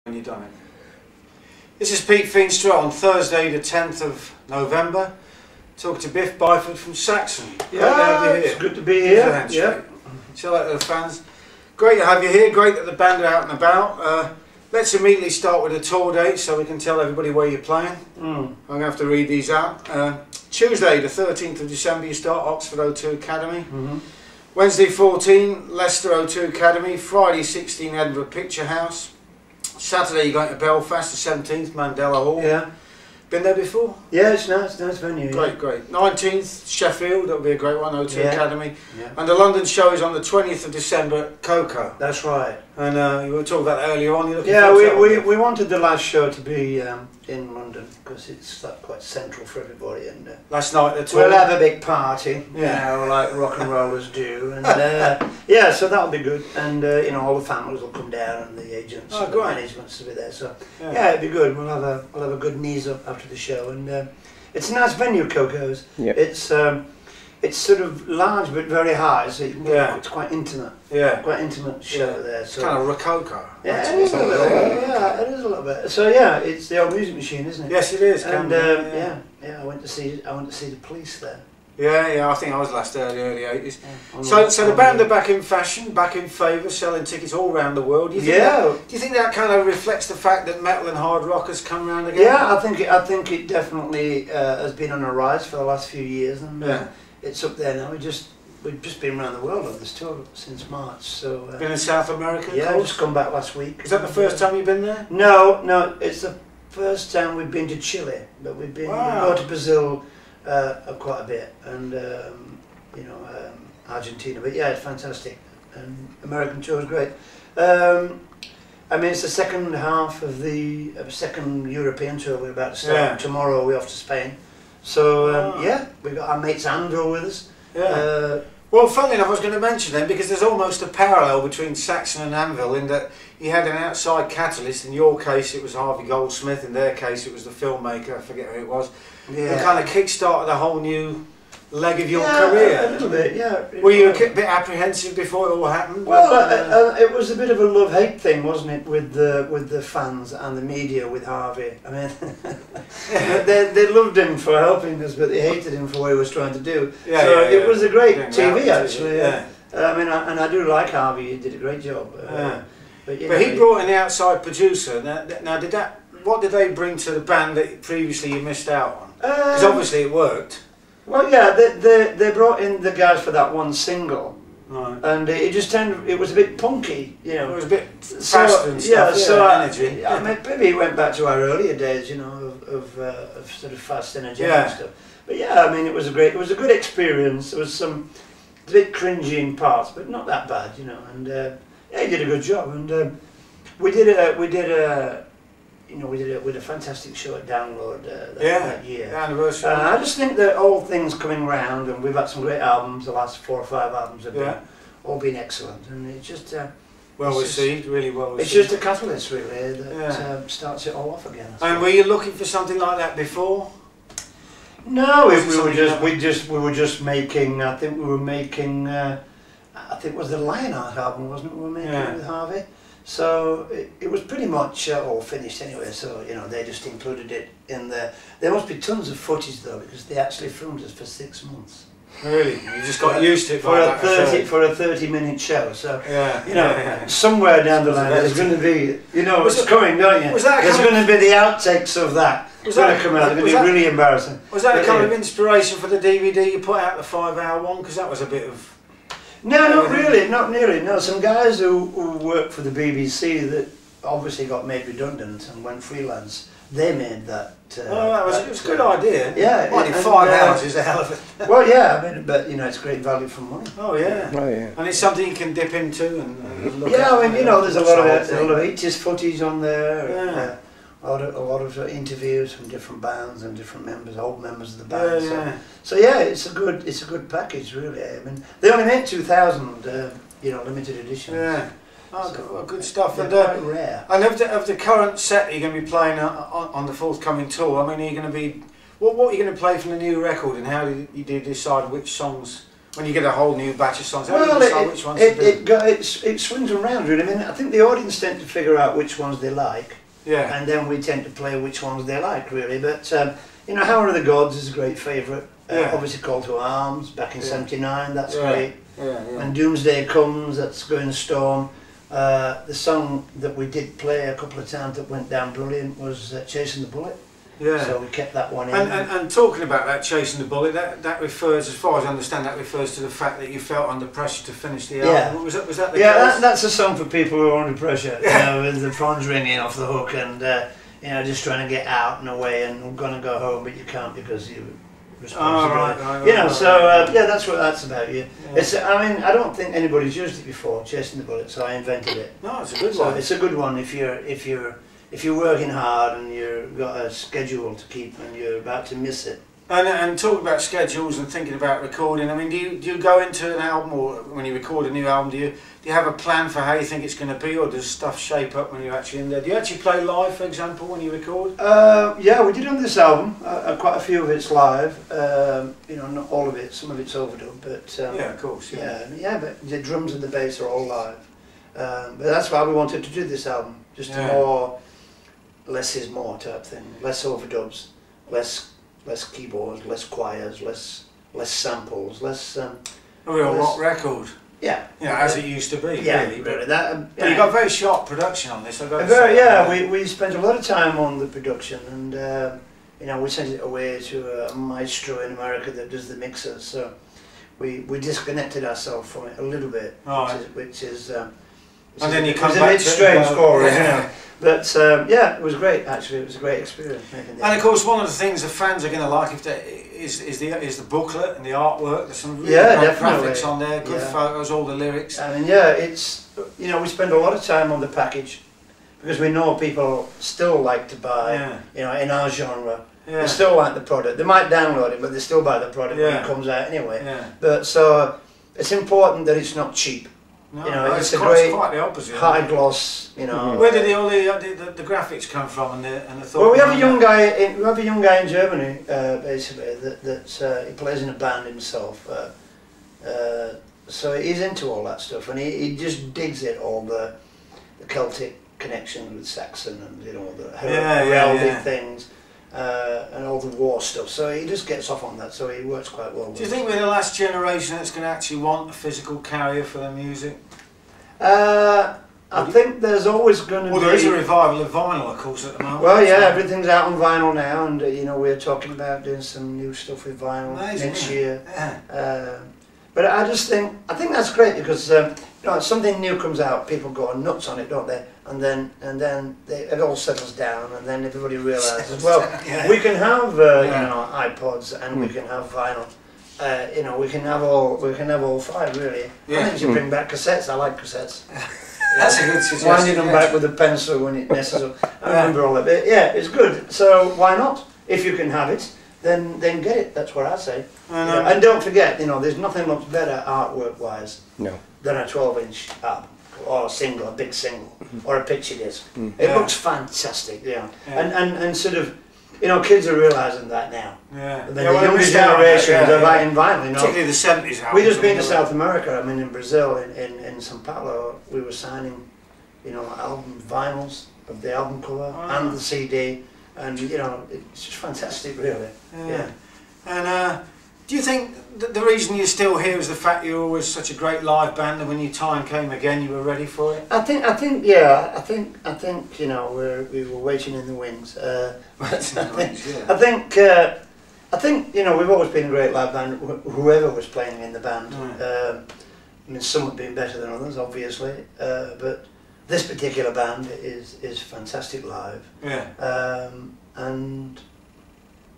when you've done it. This is Pete Feenstra on Thursday the 10th of November. Talking to Biff Byford from Saxon. Yeah, it's good to be here. Yeah. Shout out to the fans. Great to have you here, great that the band are out and about. Let's immediately start with the tour date so we can tell everybody where you're playing. I'm going to have to read these out. Tuesday the 13th of December you start Oxford O2 Academy. Wednesday 14 Leicester O2 Academy. Friday 16 Edinburgh Picture House. Saturday you're going to Belfast the 17th Mandela Hall. Yeah. Been there before? Yeah, it's nice venue. Great, great. 19th Sheffield, that'll be a great one, O2 Academy. Yeah. And the London show is on the 20th of December at Coco. That's right. And you were talking about that earlier on. Yeah, we wanted the last show to be in London because it's quite central for everybody. And last night the tour. We'll have a big party, you know, like rock and rollers do. And yeah, so that'll be good. And you know, all the families will come down and the agents and the managements will be there. So yeah, it'll be good. We'll have a good knees up after the show. And it's a nice venue, Coco's. Yep. It's sort of large but very high, so it's quite intimate. Yeah, quite intimate show there. So kind of rococo. Yeah, it is a little bit. Yeah, it is a little bit. So yeah, it's the old music machine, isn't it? Yes, it is. And yeah, I went to see the Police there. Yeah, I think I was last early 80s. Yeah, so the band are back in fashion, back in favour, selling tickets all around the world. Do you think that kind of reflects the fact that metal and hard rock has come around again? Yeah, I think it definitely has been on a rise for the last few years, and it's up there now. We've just been around the world on this tour since March. So been in South America? Yeah, I've just come back last week. Is that the first time you've been there? No, it's the first time we've been to Chile, but we've been we go to Brazil quite a bit, and you know, Argentina. But yeah, it's fantastic, and American tour is great. I mean, it's the second half of the second European tour we're about to start. Yeah. Tomorrow we're off to Spain. So yeah, we've got our mates Anvil with us. Yeah. Well, funnily enough, I was going to mention them because there's almost a parallel between Saxon and Anvil in that you had an outside catalyst. In your case, it was Harvey Goldsmith. In their case, it was the filmmaker. I forget who it was. Yeah. And kind of kick-started a whole new leg of your career. A little bit, yeah. Were you a bit apprehensive before it all happened? Well, it was a bit of a love-hate thing, wasn't it, with the fans and the media with Harvey. I mean, they loved him for helping us, but they hated him for what he was trying to do. It was a great TV, actually. Yeah. I mean, and I do like Harvey. He did a great job. But he brought in the outside producer. Now, what did they bring to the band that previously you missed out on? Because obviously it worked. Well, yeah, they brought in the guys for that one single, and it just it was a bit punky, you know. It was a bit fast and stuff, energy. I mean, maybe it went back to our earlier days, you know, of sort of fast energy and stuff. But yeah, I mean, it was a good experience. There was some a bit cringy in parts, but not that bad, you know. And yeah, he did a good job, and we did a fantastic show at Download that year. Anniversary. I just think that all things coming round, and we've had some great albums. The last 4 or 5 albums have all been excellent, and it's just well received, really well received. It's just a catalyst, really, that starts it all off again. And were you looking for something like that before? No, we were just making. I think we were making. I think it was the Lionheart album, wasn't it? We were making it with Harvey. So it was pretty much all finished anyway, so you know, they just included it in there. There must be tons of footage though, because they actually filmed us for 6 months. Really? You just got used to it for a 30-minute show. So you know, somewhere down the line there's going to be, you know, it's coming, don't you? There's going to be the outtakes of that. It's going to come out. It's going to be really embarrassing. Was that a kind of inspiration for the DVD you put out, the 5-hour one? Because that was a bit of. No, not really, not nearly. No, some guys who worked for the BBC that obviously got made redundant and went freelance, they made that. It was a good idea. Yeah, only 5 hours is a hell of it. Well, yeah, I mean, but you know, it's great value for money. Oh yeah, and it's something you can dip into and look at. Yeah, I mean, you know, there's a lot of 80s footage on there. Yeah. A lot of interviews from different bands and different members, old members of the band. So yeah, it's a good package, really. I mean, they only made 2,000, you know, limited editions. Yeah, good stuff. And quite rare. And of the current set you're going to be playing on the forthcoming tour, I mean, are you going to be what are you going to play from the new record, and how did you decide which songs when you get a whole new batch of songs? How do Well, you decide which ones to do? it swings around really. I mean, I think the audience tend to figure out which ones they like, Yeah. and then we tend to play which ones they like really. But you know, Hour of the Gods is a great favourite. Yeah. Obviously, Call to Arms back in '79. That's Yeah. great. Yeah, yeah. When Doomsday Comes, that's Going Storm. The song that we did play a couple of times that went down brilliant was Chasing the Bullet. Yeah. So we kept that one in. And talking about that, Chasing the Bullet, that refers, as far as I understand, that refers to the fact that you felt under pressure to finish the album. Was that the case? That's a song for people who are under pressure. You know, with the phone's ringing off the hook and you know, just trying to get out and away and I'm going to go home, but you can't because you. Right, you know, so yeah, that's what that's about. Yeah. It's. I mean, I don't think anybody's used it before, Chasing the Bullet. So I invented it. No, it's a good one. It's a good one if you're working hard and you've got a schedule to keep and you're about to miss it. And talk about schedules and thinking about recording. I mean, do you go into an album, or when you record a new album, do you have a plan for how you think it's going to be, or does stuff shape up when you're actually in there? Do you actually play live, for example, when you record? Yeah, we did on this album. Quite a few of it's live. You know, not all of it. Some of it's overdubbed, but yeah, of course. Yeah, but the drums and the bass are all live. But that's why we wanted to do this album. Just a more less is more type thing. Less overdubs, less keyboards, less choirs, less samples, less. A real rock record. Yeah. Yeah, as it used to be. Yeah, really. But you got very sharp production on this. We spent a lot of time on the production, and you know, we sent it away to a maestro in America that does the mixers. So we disconnected ourselves from it a little bit, which is. And then you come back to it. It's a bit strange for us, yeah. You know. But yeah, it was great. Actually, it was a great experience making that. And of course, one of the things the fans are going to like is the booklet and the artwork. There's some really great graphics on there, good photos, all the lyrics. I mean, yeah, it's, you know, we spend a lot of time on the package because we know people still like to buy. You know, in our genre, they still like the product. They might download it, but they still buy the product when it comes out anyway. But so it's important that it's not cheap. No, you know, it's quite the opposite. High gloss, you know. Where did all the graphics come from and the thought? Well, we have a young guy in Germany, basically that he plays in a band himself. So he's into all that stuff, and he just digs it, all the Celtic connection with Saxon and you know the heraldic things. And all the war stuff, so he just gets off on that, so he works quite well. Do you think we're the last generation that's going to actually want a physical carrier for their music? I think there's always going to be... Well, there is a revival of vinyl, of course, at the moment. Well, yeah, everything's out on vinyl now, and you know, we're talking about doing some new stuff with vinyl next year. But I think that's great because you know, something new comes out, people go nuts on it, don't they? And then it all settles down, and then everybody realises, well, we can have you know, iPods and we can have vinyl. You know, we can have all five really. I think you should bring back cassettes. I like cassettes. That's a good suggestion. Winding them back with a pencil when it messes up. I remember all of it. Yeah, it's good. So why not? If you can have it, then get it. That's what I say. And don't forget, you know, there's nothing looks better artwork-wise than a 12-inch album or a single, a big single, or a picture disc. It looks fantastic, you know. And sort of, you know, kids are realising that now. The younger generations are buying vinyl, you know. Particularly the 70s albums. We just been to South America. I mean, in Brazil, in São Paulo, we were signing, you know, album vinyls of the album cover and the CD, and you know, it's just fantastic, really. And do you think that the reason you're still here is the fact you're always such a great live band, and when your time came again, you were ready for it? I think, you know, we were waiting in the wings. I think, you know, we've always been a great live band, whoever was playing in the band. I mean, some have been better than others, obviously, but this particular band is fantastic live. And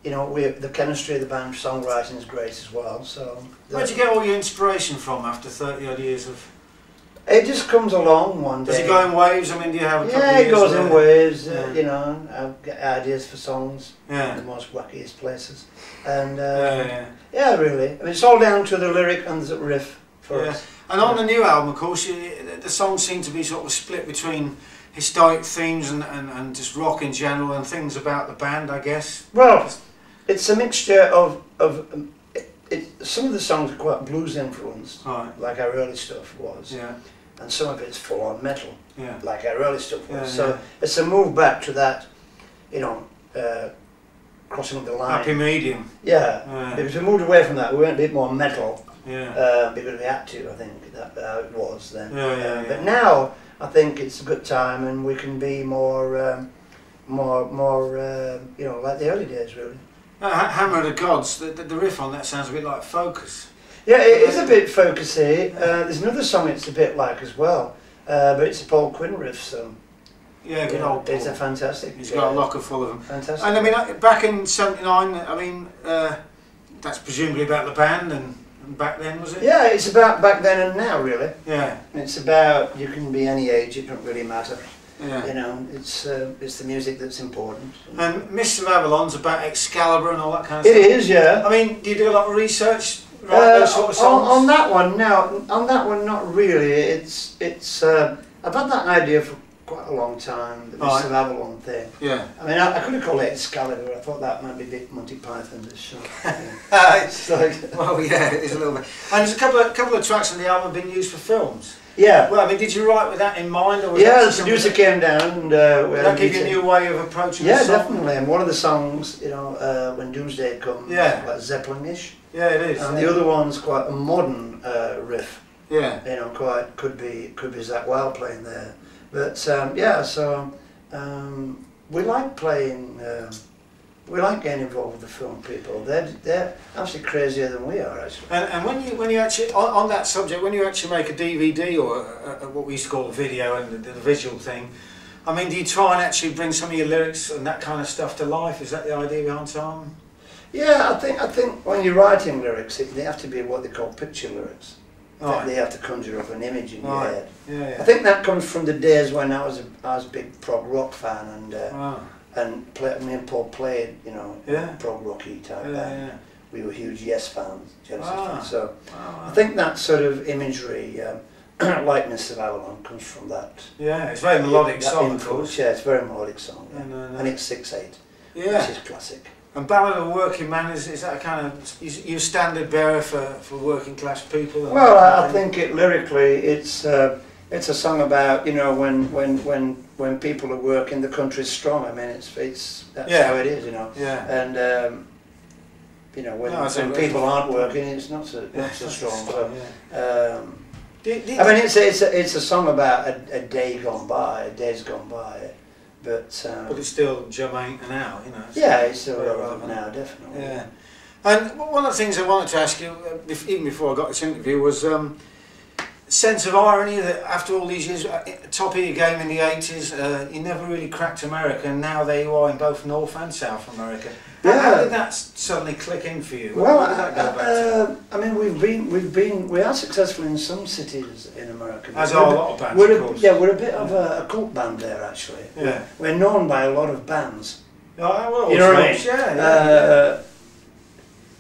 you know, the chemistry of the band, songwriting is great as well. So where'd you get all your inspiration from after 30 odd years of? It just comes along one day. Does it go in waves? I mean, do you have a couple of years? Yeah, it goes in waves. You know, I get ideas for songs in the most wackiest places, and yeah, really. I mean, it's all down to the lyric and the riff for us. And on the new album, of course, the songs seem to be sort of split between historic themes and just rock in general and things about the band, I guess. Well, it's a mixture of some of the songs are quite blues influenced, Right. like our early stuff was. Yeah. And some of it's full on metal, Yeah. like our early stuff was. Yeah, So yeah. it's a move back to that, you know, crossing the line. Happy medium. Yeah. Yeah. Because we moved away from that, we went a bit more metal. Yeah. Because we had to, I think that it was then. Yeah. But now I think it's a good time, and we can be more, you know, like the early days, really. Hammer of the Gods. The riff on that sounds a bit like Focus. Yeah, it is a bit focusy. There's another song it's a bit like as well, but it's a Paul Quinn riff song. Yeah, good old Paul. It's a fantastic. He's got a locker full of them. Fantastic. And I mean, back in '79, I mean, that's presumably about the band, and back then, was it? Yeah, it's about back then and now, really. Yeah. It's about, you can be any age, it don't really matter. Yeah. You know, it's the music that's important. And Mists of Avalon's about Excalibur and all that kind of It stuff. is, yeah. I mean, do you do a lot of research, write those sort of songs? On that one, no. On that one, not really. It's I've had that idea for quite a long time, the Mists of Avalon thing. Yeah. I mean, I could have called it Excalibur. I thought that might be a bit Monty Python-ish. It's like, well, yeah, it is a little bit. And there's a couple of tracks on the album been used for films. yeah. Well, I mean, did you write with that in mind, or was Yeah, that the producer came down and we did had that a give you a meeting. new way of approaching Yeah, the song? definitely. And one of the songs, you know, When Doomsday Comes, Yeah. like Zeppelin-ish. Yeah, it is. And yeah. the other one's quite a modern riff. Yeah. You know, quite could be Zach Wild playing there. But yeah, so we like playing. We like getting involved with the film people. They're actually crazier than we are, actually. And when you actually on that subject, when you actually make a DVD or what we used to call a video and the visual thing, I mean, do you try and actually bring some of your lyrics and that kind of stuff to life? Is that the idea behind some? Yeah, I think when you're writing lyrics, they have to be what they call picture lyrics. Right. They have to conjure up an image in your Right. head. Yeah. I think that comes from the days when I was a big prog rock fan, and me and Paul played, you know, Yeah. prog rocky type band. Yeah. We were huge Yes fans, Genesis Ah. fans. So Wow. I think that sort of imagery, like Mists of Avalon, comes from that. Yeah, it's a very melodic that song, of influence. course. Yeah, it's a very melodic song, yeah. And, And it's 6/8, Yeah. which is classic. And Ballad of a Working Man, is that a kind of you standard bearer for working class people? Well, I think lyrically, it's a song about, you know, when people are working, the country's strong. I mean, that's Yeah. how it is, you know. Yeah. And you know, when people aren't working, it's not so strong. So, I mean, it's a song about a day gone by, days gone by, but it's still germane to now, you know. yeah, it's still very relevant now, definitely. Yeah. And one of the things I wanted to ask you, even before I got this interview, was sense of irony that after all these years, top of your game in the 80s, you never really cracked America, and now there you are in both North and South America. How did that suddenly click in for you? Well, Where did that go back to? I mean, we are successful in some cities in America. As are a lot of bands, of course. Yeah, we're a bit of a cult band there, actually. Yeah. We're known by a lot of bands. Well, You know what I mean? Yeah.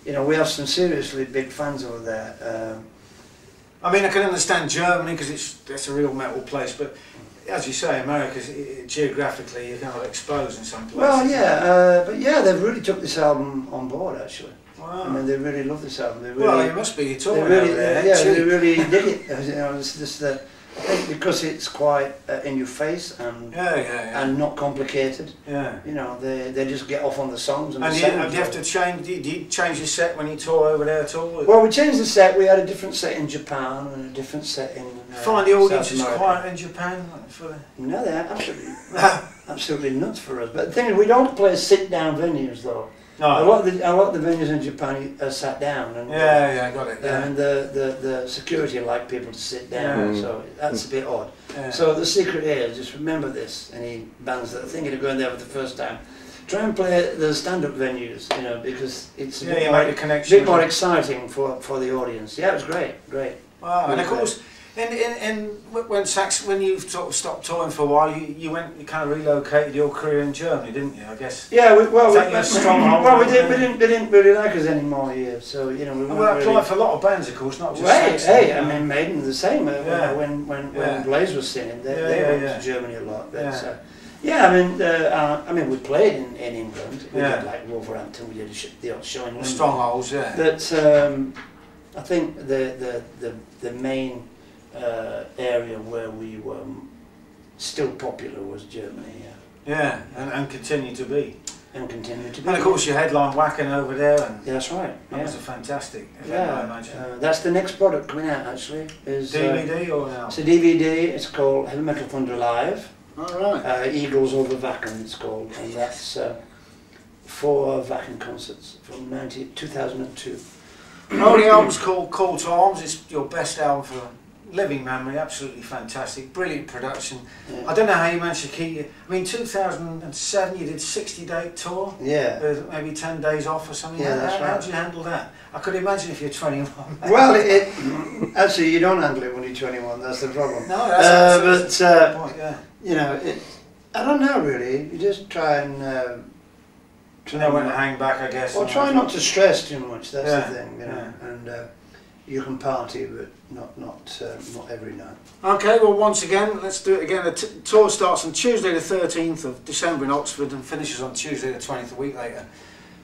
You know, we have some seriously big fans over there. I mean, I can understand Germany because that's a real metal place, but as you say, America's geographically you're kind of exposed in some places. Well, yeah, but yeah, they've really took this album on board, actually. Wow. I mean, they really love this album. They really, Well, you must be. You're talking they really, over there. yeah, they really dig it. You know, it's just I think because it's quite in your face and and not complicated. Yeah. You know, they just get off on the songs and. And the do sounds. you have to change? Do you change your set when you tour over there at all? Well, we changed the set. We had a different set in Japan and a different set in. Find the audience South is America. quiet in Japan for the... No, they're absolutely nuts for us. But the thing is, we don't play sit-down venues though. No. A lot of the venues in Japan are sat down, and got it. Yeah. and the security like people to sit down, so that's a bit odd. Yeah. So the secret is, just remember this, any bands that are thinking of going there for the first time, try and play the stand-up venues, you know, because it's a bit more exciting for the audience. Yeah, it was great. Wow. And of course, when you sort of stopped touring for a while, you kind of relocated your career in Germany, didn't you? I guess. Yeah, we didn't really like us anymore here, so you know we weren't applied really for a lot of bands, of course, not just Right, Saxon. hey, I mean Maiden the same. When Blaze was singing, they went to Germany a lot. But, Yeah, I mean, we played in England. We did like Wolverhampton. We did the odd show in London. Strongholds, yeah. But I think the main area where we were still popular was Germany. Yeah, and continue to be. And continue to be. And of course, your headline whacking over there. And yeah, that's right. That was a fantastic event, I imagine. That's the next product coming out actually. Is DVD or now? It's a DVD. It's called Heavy Metal Thunder Live. All right. Eagles Over Wacken, it's called, and that's 4 Wacken concerts from 2002. Oh, the album's called Call to Arms. It's your best album for living memory. Absolutely fantastic, brilliant production. Yeah. I don't know how you managed to keep it. I mean, 2007 you did 60-day tour. Yeah. With maybe 10 days off or something. Yeah, that's right. How did you handle that? I could imagine if you're 21. Well, actually, you don't handle it when you're 21. That's the problem. No, that's but point, yeah. You know, I don't know really. You just try and know when to hang back, I guess. Or try not to stress too much. That's the thing, you know. And you can party, but not every night. Okay, well, once again, let's do it again. The tour starts on Tuesday the 13th of December in Oxford and finishes on Tuesday the 20th, a week later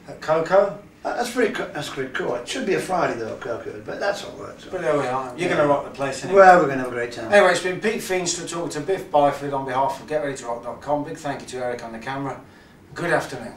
at Coco. That's pretty cool. It should be a Friday though, Coco, but that's all right. So. But there we are. You're going to rock the place anyway. Well, we're going to have a great time. Anyway, it's been Pete Feenstra talking to Biff Byford on behalf of GetReadyToRock.com. Big thank you to Eric on the camera. Good afternoon.